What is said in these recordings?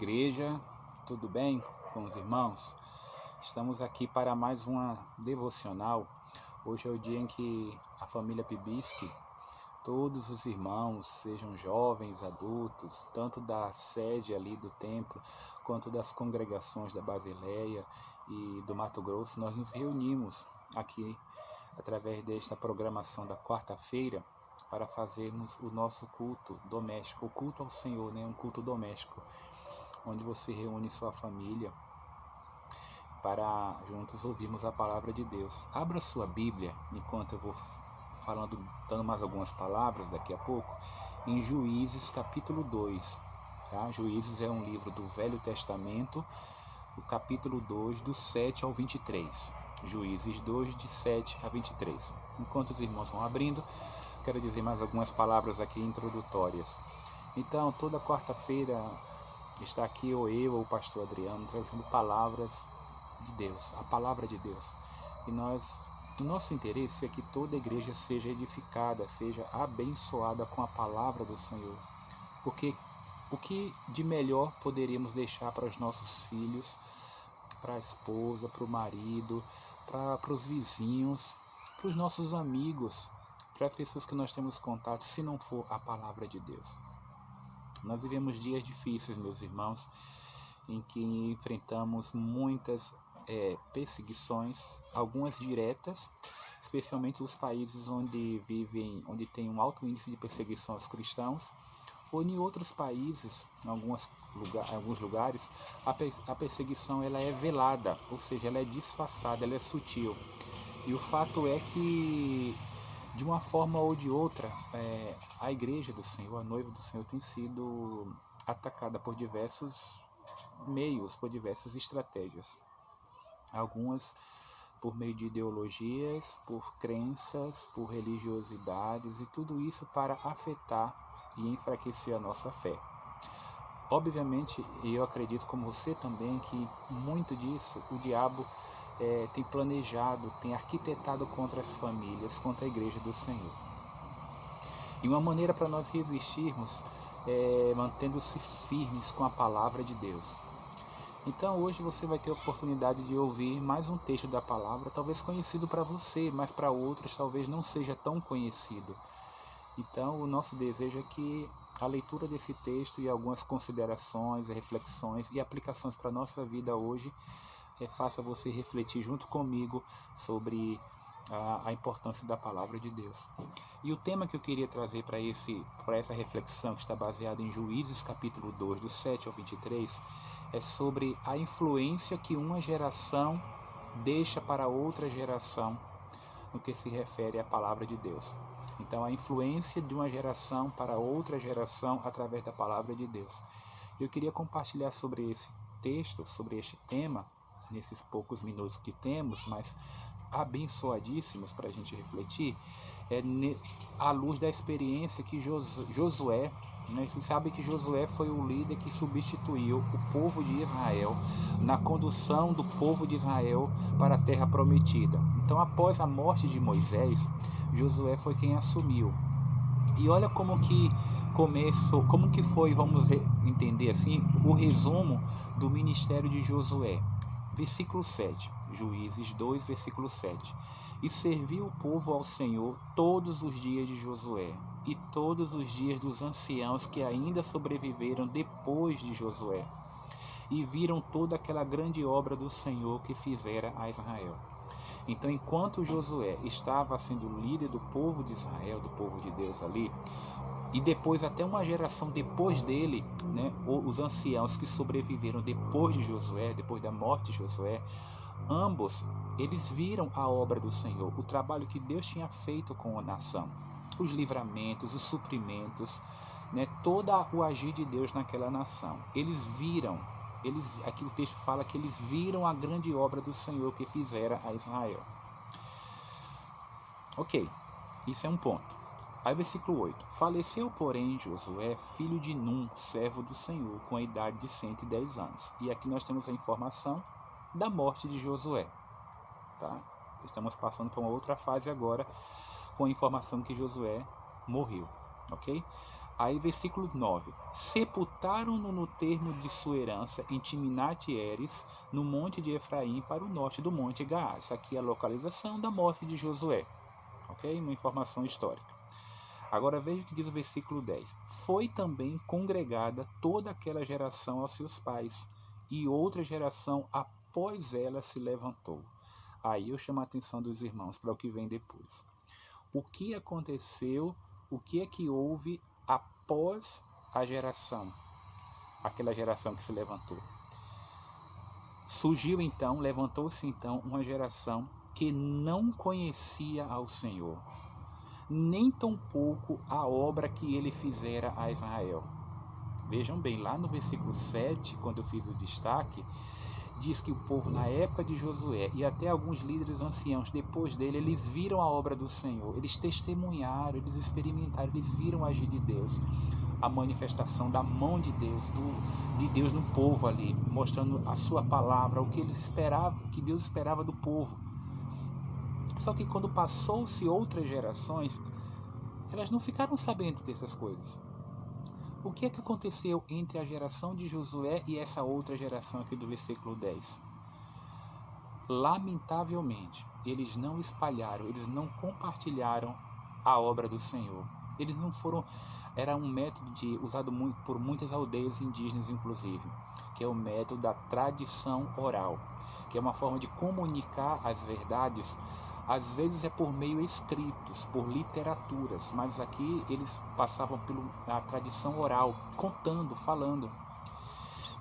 Igreja, tudo bem com os irmãos? Estamos aqui para mais uma devocional. Hoje é o dia em que a família Pibisky, todos os irmãos, sejam jovens, adultos, tanto da sede ali do templo, quanto das congregações da Basileia e do Mato Grosso, nós nos reunimos aqui através desta programação da quarta-feira para fazermos o nosso culto doméstico, o culto ao Senhor, um culto doméstico, onde você reúne sua família para juntos ouvirmos a palavra de Deus. Abra sua Bíblia, enquanto eu vou dando mais algumas palavras daqui a pouco, em Juízes capítulo 2. Tá? Juízes é um livro do Velho Testamento, o capítulo 2, do 7 ao 23. Juízes 2, de 7 a 23. Enquanto os irmãos vão abrindo, quero dizer mais algumas palavras aqui introdutórias. Então, toda quarta-feira está aqui ou eu ou o pastor Adriano trazendo palavras de Deus, a palavra de Deus. E o nosso interesse é que toda igreja seja edificada, seja abençoada com a palavra do Senhor. Porque o que de melhor poderíamos deixar para os nossos filhos, para a esposa, para o marido, para os vizinhos, para os nossos amigos, para as pessoas que nós temos contato, se não for a palavra de Deus? Nós vivemos dias difíceis, meus irmãos, em que enfrentamos muitas perseguições, algumas diretas, especialmente os países onde tem um alto índice de perseguição aos cristãos, ou em outros países, em alguns lugares, a perseguição ela é velada, ou seja, ela é disfarçada, ela é sutil. E o fato é que, de uma forma ou de outra, a igreja do Senhor, a noiva do Senhor, tem sido atacada por diversos meios, por diversas estratégias. Algumas por meio de ideologias, por crenças, por religiosidades, e tudo isso para afetar e enfraquecer a nossa fé. Obviamente, eu acredito, como você também, que muito disso o diabo tem planejado, tem arquitetado contra as famílias, contra a igreja do Senhor. E uma maneira para nós resistirmos é mantendo-se firmes com a palavra de Deus. Então hoje você vai ter a oportunidade de ouvir mais um texto da palavra, talvez conhecido para você, mas para outros talvez não seja tão conhecido. Então o nosso desejo é que a leitura desse texto e algumas considerações, reflexões e aplicações para a nossa vida hoje faça você refletir junto comigo sobre a importância da palavra de Deus. E o tema que eu queria trazer para essa reflexão, que está baseada em Juízes capítulo 2, do 7 ao 23, é sobre a influência que uma geração deixa para outra geração no que se refere à palavra de Deus. Então, a influência de uma geração para outra geração através da palavra de Deus. Eu queria compartilhar sobre esse texto, sobre este tema, nesses poucos minutos que temos, mas abençoadíssimos para a gente refletir, à luz da experiência que Josué, você sabe que Josué foi o líder que substituiu o povo de Israel na condução do povo de Israel para a terra prometida. Então, após a morte de Moisés, Josué foi quem assumiu. E olha como que começou, como que foi, vamos entender assim, o resumo do ministério de Josué. Versículo 7, Juízes 2, versículo 7. E serviu o povo ao Senhor todos os dias de Josué, e todos os dias dos anciãos que ainda sobreviveram depois de Josué, e viram toda aquela grande obra do Senhor que fizera a Israel. Então, enquanto Josué estava sendo líder do povo de Israel, do povo de Deus ali, e depois até uma geração depois dele, os anciãos que sobreviveram depois de Josué, depois da morte de Josué, ambos, eles viram a obra do Senhor, o trabalho que Deus tinha feito com a nação, os livramentos, os suprimentos, todo o agir de Deus naquela nação. Eles viram, aqui o texto fala que eles viram a grande obra do Senhor que fizera a Israel. Ok, isso é um ponto. Aí versículo 8. Faleceu, porém, Josué, filho de Num, servo do Senhor, com a idade de 110 anos. E aqui nós temos a informação da morte de Josué. Tá? Estamos passando para uma outra fase agora, com a informação que Josué morreu. Ok? Aí versículo 9. Sepultaram-no no termo de sua herança em Timnat-Heres, no monte de Efraim, para o norte do monte Gaás. Aqui é a localização da morte de Josué. Ok? Uma informação histórica. Agora veja o que diz o versículo 10. Foi também congregada toda aquela geração aos seus pais, e outra geração após ela se levantou. Aí eu chamo a atenção dos irmãos para o que vem depois. O que aconteceu, o que é que houve após a geração, aquela geração que se levantou? Surgiu então, levantou-se então uma geração que não conhecia ao Senhor, nem tampouco a obra que ele fizera a Israel. Vejam bem, lá no versículo 7, quando eu fiz o destaque, diz que o povo na época de Josué e até alguns líderes anciãos depois dele, eles viram a obra do Senhor, eles testemunharam, eles experimentaram, eles viram o agir de Deus, a manifestação da mão de Deus, de Deus no povo ali, mostrando a sua palavra, o que eles esperavam, que Deus esperava do povo. Só que quando passou-se outras gerações, elas não ficaram sabendo dessas coisas. O que é que aconteceu entre a geração de Josué e essa outra geração aqui do versículo 10? Lamentavelmente, eles não espalharam, eles não compartilharam a obra do Senhor. Eles não foram... Era um método usado por muitas aldeias indígenas, inclusive, que é o método da tradição oral, que é uma forma de comunicar as verdades. Às vezes é por meio escritos, por literaturas, mas aqui eles passavam pela tradição oral, contando, falando.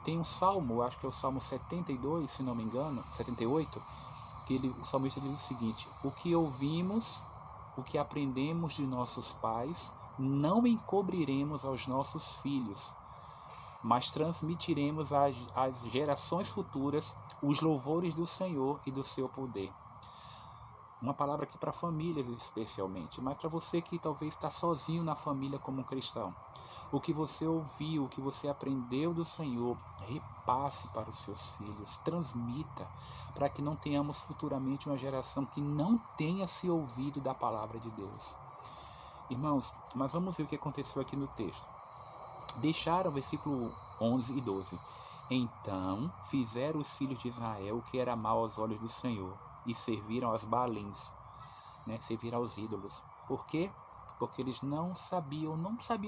Tem um salmo, acho que é o Salmo 72, se não me engano, 78, que o salmista diz o seguinte: o que ouvimos, o que aprendemos de nossos pais, não encobriremos aos nossos filhos, mas transmitiremos às gerações futuras os louvores do Senhor e do seu poder. Uma palavra aqui para famílias especialmente, mas para você que talvez está sozinho na família como um cristão. O que você ouviu, o que você aprendeu do Senhor, repasse para os seus filhos, transmita, para que não tenhamos futuramente uma geração que não tenha se ouvido da palavra de Deus. Irmãos, mas vamos ver o que aconteceu aqui no texto. Deixaram, versículo 11 e 12. Então fizeram os filhos de Israel o que era mal aos olhos do Senhor, e serviram aos Baalins, serviram aos ídolos. Por quê? Porque eles não sabiam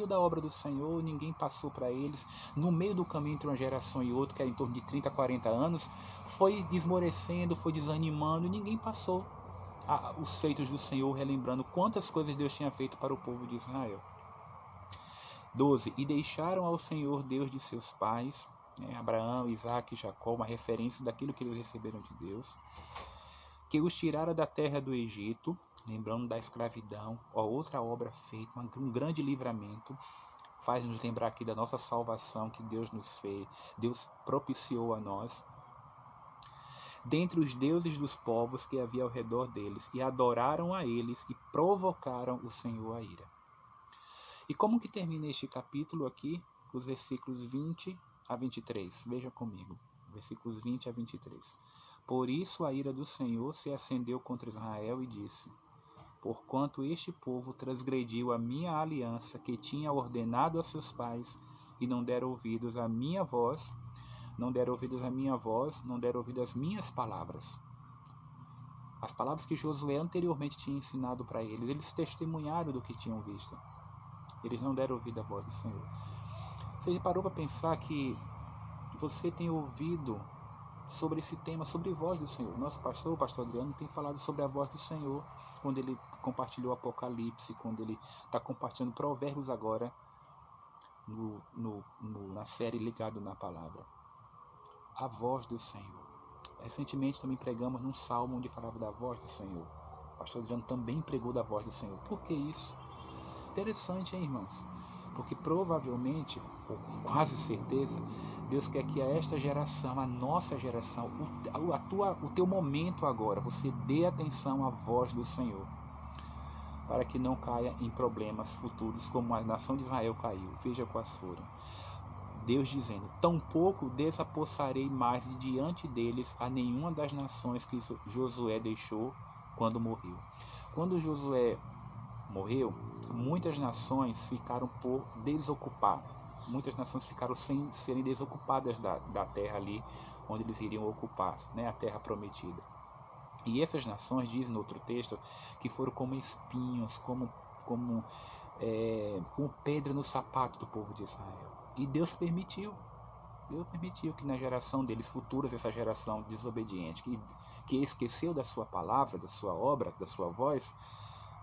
da obra do Senhor, ninguém passou para eles. No meio do caminho entre uma geração e outra, que era em torno de 30, 40 anos, foi esmorecendo, foi desanimando, e ninguém passou os feitos do Senhor, relembrando quantas coisas Deus tinha feito para o povo de Israel. 12. E deixaram ao Senhor Deus de seus pais, Abraão, Isaac e Jacó, uma referência daquilo que eles receberam de Deus, que os tirara da terra do Egito, lembrando da escravidão, outra obra feita, um grande livramento, faz nos lembrar aqui da nossa salvação que Deus nos fez, Deus propiciou a nós, dentre os deuses dos povos que havia ao redor deles, e adoraram a eles e provocaram o Senhor a ira. E como que termina este capítulo aqui? Os versículos 20 a 23, veja comigo, versículos 20 a 23. Por isso a ira do Senhor se acendeu contra Israel e disse: porquanto este povo transgrediu a minha aliança que tinha ordenado a seus pais, e não deram ouvidos à minha voz, não deram ouvidos às minhas palavras. As palavras que Josué anteriormente tinha ensinado para eles, eles testemunharam do que tinham visto. Eles não deram ouvido à voz do Senhor. Você parou para pensar que você tem ouvido sobre esse tema, sobre a voz do Senhor? Nosso pastor, o pastor Adriano, tem falado sobre a voz do Senhor, quando ele compartilhou Apocalipse, quando ele está compartilhando Provérbios agora, na série Ligado na Palavra. A voz do Senhor. Recentemente também pregamos num salmo onde falava da voz do Senhor. O pastor Adriano também pregou da voz do Senhor. Por que isso? Interessante, hein, irmãos? Porque provavelmente, ou com quase certeza, Deus quer que a esta geração, a nossa geração, o teu momento agora, você dê atenção à voz do Senhor, para que não caia em problemas futuros como a nação de Israel caiu. Veja quais foram. Deus dizendo: tampouco desapossarei mais de diante deles a nenhuma das nações que Josué deixou quando morreu. Quando Josué morreu, muitas nações ficaram por desocupar. Muitas nações ficaram sem serem desocupadas da terra ali, onde eles iriam ocupar, né, a terra prometida. E essas nações, diz no outro texto, que foram como espinhos, como pedra no sapato do povo de Israel. E Deus permitiu que na geração deles futuras, essa geração desobediente, que esqueceu da sua palavra, da sua obra, da sua voz,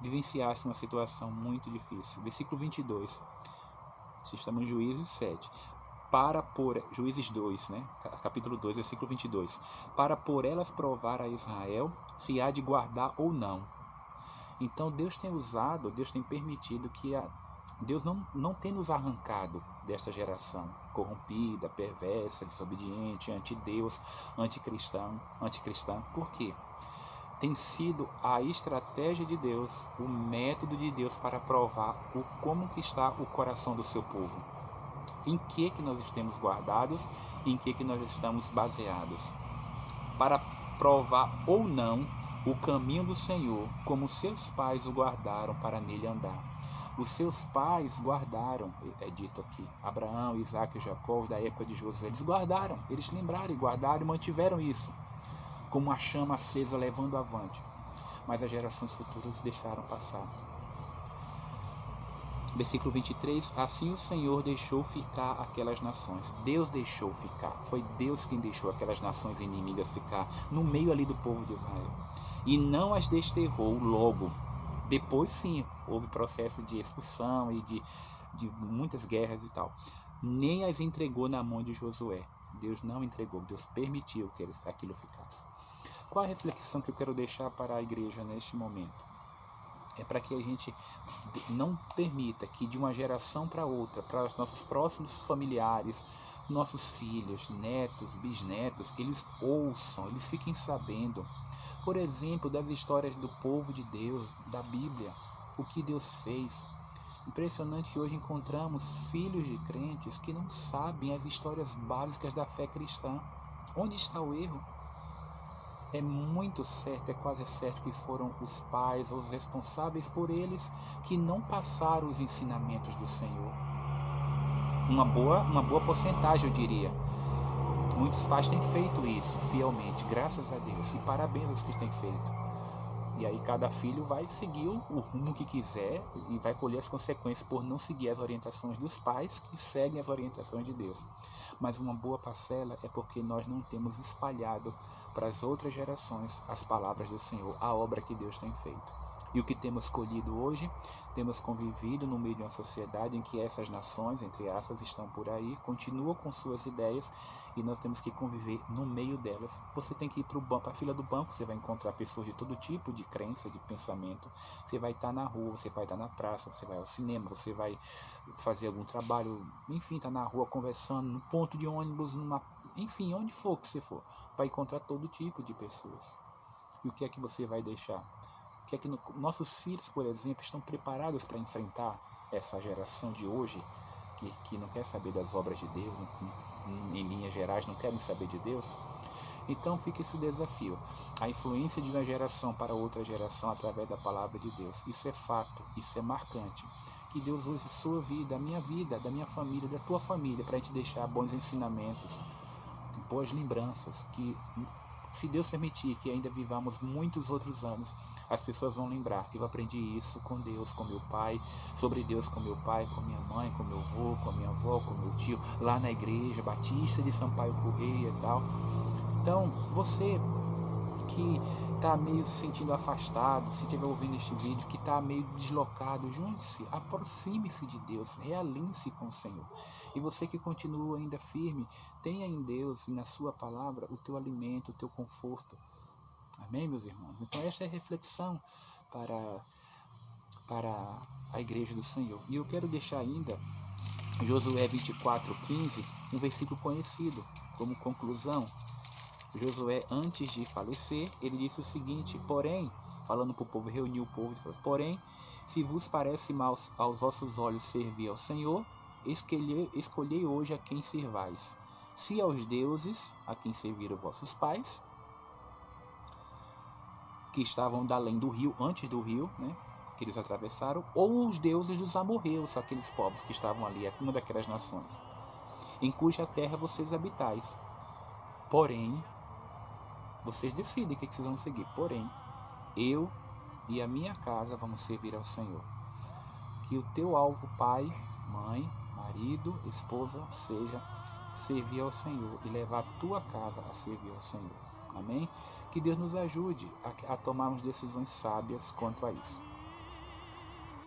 vivenciasse uma situação muito difícil. Versículo 22, estamos em Juízes 7. Juízes 2, né? Capítulo 2, versículo 22. Para por elas provar a Israel se há de guardar ou não. Então Deus tem permitido que Deus não tem nos arrancado desta geração corrompida, perversa, desobediente, anti-Deus, anticristã. Por quê? Tem sido a estratégia de Deus, o método de Deus para provar como que está o coração do seu povo. Em que nós estamos guardados, em que nós estamos baseados. Para provar ou não o caminho do Senhor, como seus pais o guardaram para nele andar. Os seus pais guardaram, é dito aqui, Abraão, Isaac e Jacó, da época de Josué, eles guardaram, eles lembraram e guardaram e mantiveram isso, como uma chama acesa levando avante. Mas as gerações futuras deixaram passar. Versículo 23, assim o Senhor deixou ficar aquelas nações. Deus deixou ficar, foi Deus quem deixou aquelas nações inimigas ficar no meio ali do povo de Israel. E não as desterrou logo. Depois sim, houve processo de expulsão e de muitas guerras e tal. Nem as entregou na mão de Josué. Deus não entregou, Deus permitiu que aquilo ficasse. Qual a reflexão que eu quero deixar para a igreja neste momento? É para que a gente não permita que de uma geração para outra, para os nossos próximos familiares, nossos filhos, netos, bisnetos, eles ouçam, eles fiquem sabendo, por exemplo, das histórias do povo de Deus, da Bíblia, o que Deus fez. Impressionante que hoje encontramos filhos de crentes que não sabem as histórias básicas da fé cristã. Onde está o erro? É muito certo, é quase certo que foram os pais ou os responsáveis por eles que não passaram os ensinamentos do Senhor. Uma boa porcentagem, eu diria. Muitos pais têm feito isso fielmente, graças a Deus, e parabéns aos que têm feito. E aí cada filho vai seguir o rumo que quiser e vai colher as consequências por não seguir as orientações dos pais que seguem as orientações de Deus. Mas uma boa parcela é porque nós não temos espalhado para as outras gerações as palavras do Senhor, a obra que Deus tem feito. E o que temos colhido hoje, temos convivido no meio de uma sociedade em que essas nações, entre aspas, estão por aí, continuam com suas ideias e nós temos que conviver no meio delas. Você tem que ir para a fila do banco, você vai encontrar pessoas de todo tipo de crença, de pensamento. Você vai estar na rua, você vai estar na praça, você vai ao cinema, você vai fazer algum trabalho, enfim, estar na rua conversando, no ponto de ônibus, enfim, onde for que você for, vai encontrar todo tipo de pessoas. E o que é que você vai deixar? Que é que nossos filhos, por exemplo, estão preparados para enfrentar essa geração de hoje, que não quer saber das obras de Deus, em linhas gerais não querem saber de Deus? Então fica esse desafio, a influência de uma geração para outra geração através da palavra de Deus. Isso é fato, isso é marcante. Que Deus use a sua vida, a minha vida, da minha família, da tua família, para a gente deixar bons ensinamentos, boas lembranças, que se Deus permitir que ainda vivamos muitos outros anos, as pessoas vão lembrar. Eu aprendi isso com Deus, com meu pai, sobre Deus com meu pai, com minha mãe, com meu avô, com minha avó, com meu tio, lá na igreja Batista de Sampaio Correia e tal. Então, você que está meio se sentindo afastado, se estiver ouvindo este vídeo, que está meio deslocado, junte-se, aproxime-se de Deus, realinhe-se com o Senhor. E você que continua ainda firme, tenha em Deus e na sua palavra o teu alimento, o teu conforto. Amém, meus irmãos? Então esta é a reflexão para a igreja do Senhor. E eu quero deixar ainda Josué 24:15, um versículo conhecido como conclusão. Josué, antes de falecer, ele disse o seguinte: porém, falando para o povo, reuniu o povo, porém, se vos parece mal aos vossos olhos servir ao Senhor, escolhei hoje a quem servais, se aos deuses a quem serviram vossos pais, que estavam da além do rio, antes do rio, né? que eles atravessaram, ou os deuses dos amorreus, aqueles povos que estavam ali, uma daquelas nações, em cuja terra vocês habitais. Porém, vocês decidem o que vocês vão seguir. Porém, eu e a minha casa vamos servir ao Senhor. Que o teu alvo, pai, mãe, marido, esposa, seja servir ao Senhor e levar a tua casa a servir ao Senhor. Amém? Que Deus nos ajude a tomarmos decisões sábias quanto a isso.